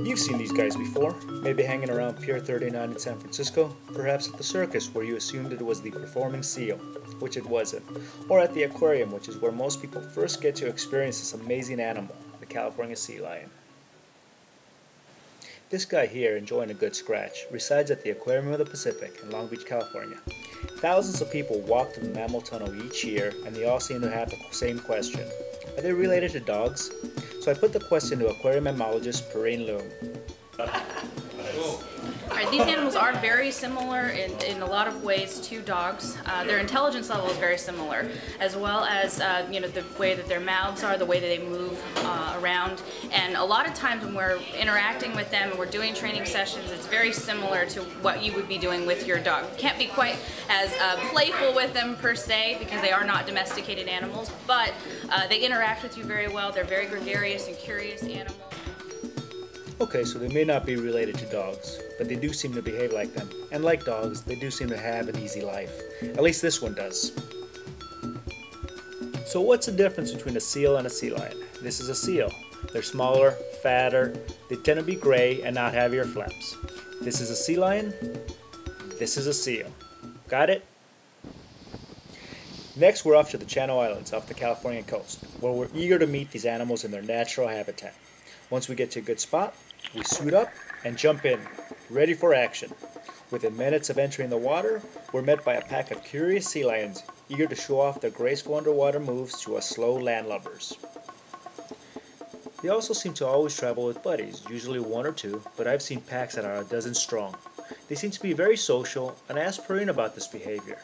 You've seen these guys before, maybe hanging around Pier 39 in San Francisco, perhaps at the circus where you assumed it was the performing seal, which it wasn't, or at the aquarium, which is where most people first get to experience this amazing animal, the California sea lion. This guy here, enjoying a good scratch, resides at the Aquarium of the Pacific in Long Beach, California. Thousands of people walk to the mammal tunnel each year, and they all seem to have the same question. Are they related to dogs? So I put the question to aquarium mammologist Perrine Loom. Alright, these animals are very similar in a lot of ways to dogs. Their intelligence level is very similar, as well as the way that their mouths are, the way that they move around. And a lot of times when we're interacting with them and we're doing training sessions, it's very similar to what you would be doing with your dog. You can't be quite as playful with them per se, because they are not domesticated animals, but they interact with you very well. They're very gregarious and curious animals. Okay, so they may not be related to dogs, but they do seem to behave like them. And like dogs, they do seem to have an easy life. At least this one does. So what's the difference between a seal and a sea lion? This is a seal. They're smaller, fatter, they tend to be gray and not have ear flaps. This is a sea lion. This is a seal. Got it? Next, we're off to the Channel Islands off the California coast, where we're eager to meet these animals in their natural habitat. Once we get to a good spot, we suit up and jump in, ready for action. Within minutes of entering the water, we're met by a pack of curious sea lions, eager to show off their graceful underwater moves to us slow landlubbers. They also seem to always travel with buddies, usually one or two, but I've seen packs that are a dozen strong. They seem to be very social, and I asked Perrine about this behavior.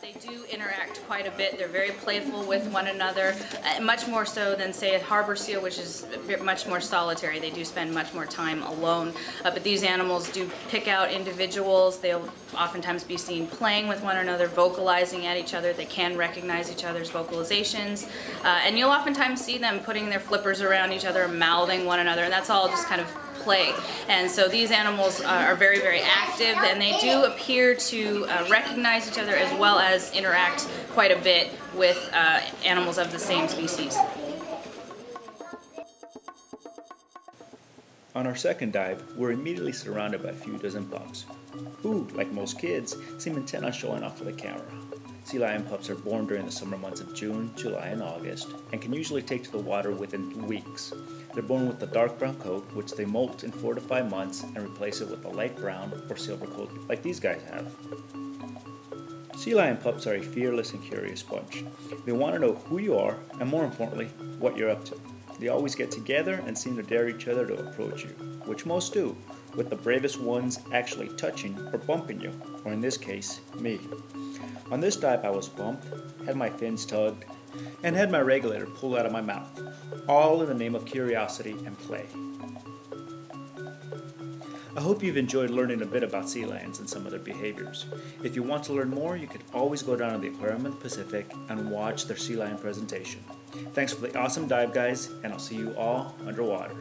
They do interact quite a bit. They're very playful with one another, much more so than, say, a harbor seal, which is much more solitary. They do spend much more time alone. But these animals do pick out individuals. They'll oftentimes be seen playing with one another, vocalizing at each other. They can recognize each other's vocalizations. And you'll oftentimes see them putting their flippers around each other, mouthing one another, and that's all just kind of play. And so these animals are very, very active, and they do appear to recognize each other as well as interact quite a bit with animals of the same species. On our second dive, we're immediately surrounded by a few dozen pups, who, like most kids, seem intent on showing off for the camera. Sea lion pups are born during the summer months of June, July, and August, and can usually take to the water within weeks. They're born with a dark brown coat, which they molt in 4 to 5 months and replace it with a light brown or silver coat like these guys have. Sea lion pups are a fearless and curious bunch. They want to know who you are, and more importantly, what you're up to. They always get together and seem to dare each other to approach you, which most do, with the bravest ones actually touching or bumping you, or in this case, me. On this dive I was bumped, had my fins tugged, and had my regulator pulled out of my mouth, all in the name of curiosity and play. I hope you've enjoyed learning a bit about sea lions and some of their behaviors. If you want to learn more, you could always go down to the Aquarium of the Pacific and watch their sea lion presentation. Thanks for the awesome dive, guys, and I'll see you all underwater.